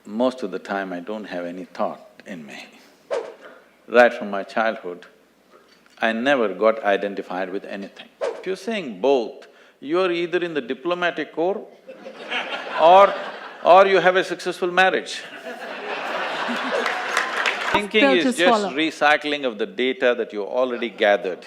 Most of the time I don't have any thought in me. Right from my childhood, I never got identified with anything. If you're saying both, you're either in the diplomatic corps or you have a successful marriage. Thinking is just recycling of the data that you already gathered.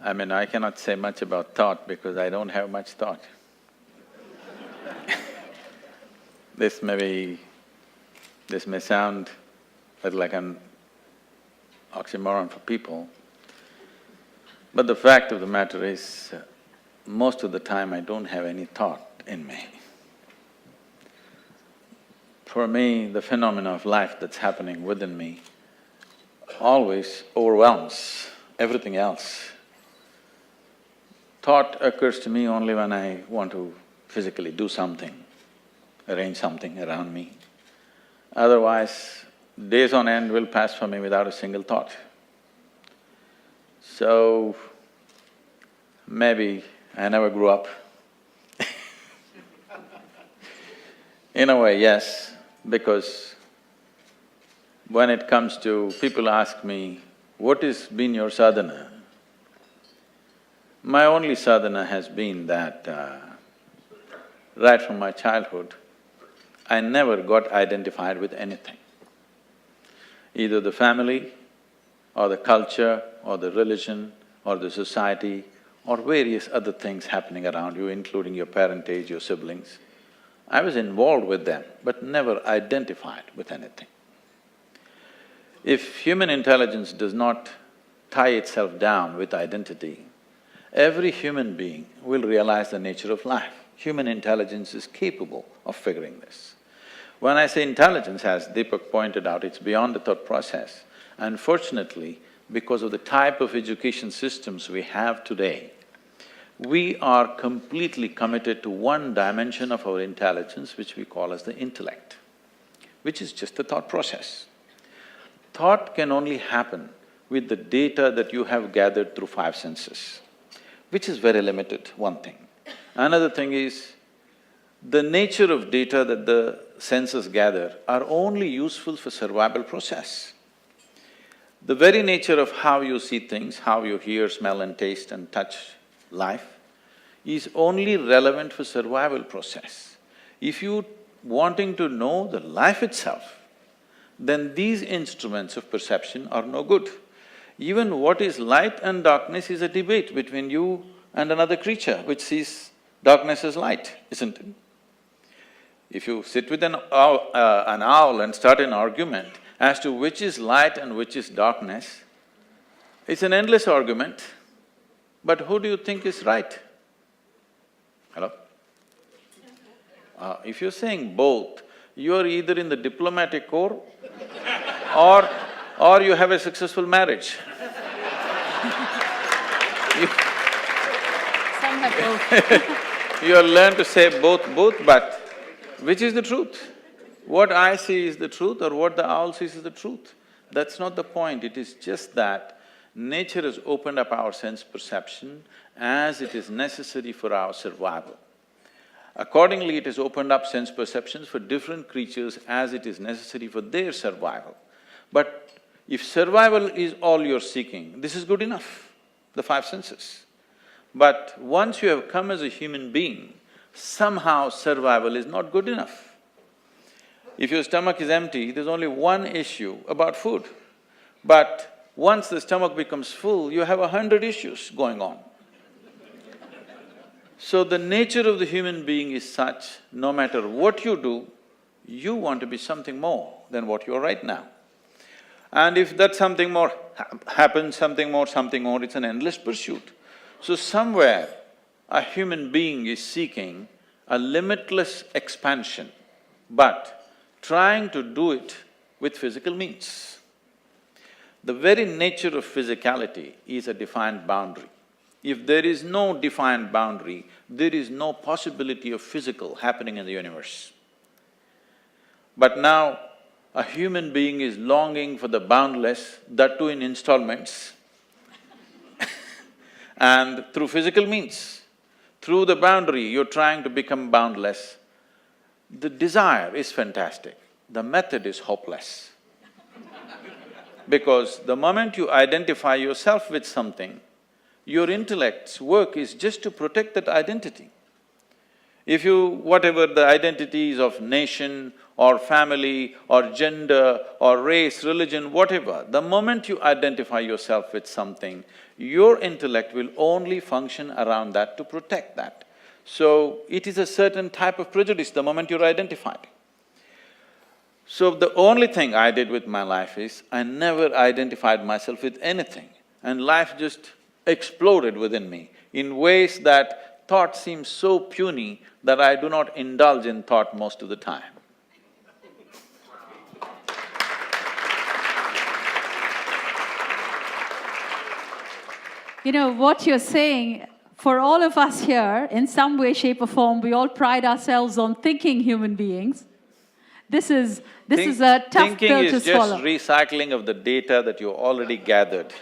I mean, I cannot say much about thought because I don't have much thought. This may sound like an oxymoron for people, but the fact of the matter is, most of the time I don't have any thought in me. For me, the phenomena of life that's happening within me always overwhelms everything else. Thought occurs to me only when I want to physically do something, arrange something around me. Otherwise, days on end will pass for me without a single thought. So, maybe I never grew up. In a way, yes, because when it comes to… people ask me, what has been your sadhana? My only sadhana has been that right from my childhood, I never got identified with anything. Either the family, or the culture, or the religion, or the society, or various other things happening around you, including your parentage, your siblings. I was involved with them, but never identified with anything. If human intelligence does not tie itself down with identity, every human being will realize the nature of life. Human intelligence is capable of figuring this. When I say intelligence, as Deepak pointed out, it's beyond the thought process. Unfortunately, because of the type of education systems we have today, we are completely committed to one dimension of our intelligence, which we call as the intellect, which is just the thought process. Thought can only happen with the data that you have gathered through five senses, which is very limited, one thing. Another thing is, the nature of data that the senses gather are only useful for survival process. The very nature of how you see things, how you hear, smell and taste and touch life is only relevant for survival process. If you wanting to know the life itself, then these instruments of perception are no good. Even what is light and darkness is a debate between you and another creature which sees darkness as light, isn't it? If you sit with an owl and start an argument as to which is light and which is darkness, it's an endless argument, but who do you think is right? Hello? If you're saying both, you're either in the diplomatic corps or you have a successful marriage. Some have both. You have learned to say both, but which is the truth? What I see is the truth or what the owl sees is the truth? That's not the point, it is just that nature has opened up our sense perception as it is necessary for our survival. Accordingly, it has opened up sense perceptions for different creatures as it is necessary for their survival. But if survival is all you're seeking, this is good enough, the five senses. But once you have come as a human being, somehow survival is not good enough. If your stomach is empty, there's only one issue about food. But once the stomach becomes full, you have 100 issues going on. So the nature of the human being is such, no matter what you do, you want to be something more than what you are right now. And if that something more happens, something more, it's an endless pursuit. So somewhere, a human being is seeking a limitless expansion, but trying to do it with physical means. The very nature of physicality is a defined boundary. If there is no defined boundary, there is no possibility of physical happening in the universe. But now, a human being is longing for the boundless, that too in installments And through physical means, through the boundary, you're trying to become boundless. The desire is fantastic, the method is hopeless. Because the moment you identify yourself with something, your intellect's work is just to protect that identity. If you… whatever the identities of nation or family or gender or race, religion, whatever, the moment you identify yourself with something, your intellect will only function around that to protect that. So, it is a certain type of prejudice the moment you're identified. So, the only thing I did with my life is, I never identified myself with anything, and life just exploded within me in ways that thought seems so puny that I do not indulge in thought most of the time. You know, what you're saying, for all of us here, in some way, shape or form, we all pride ourselves on thinking human beings. This is a tough pill to swallow. Thinking is just recycling of the data that you already gathered.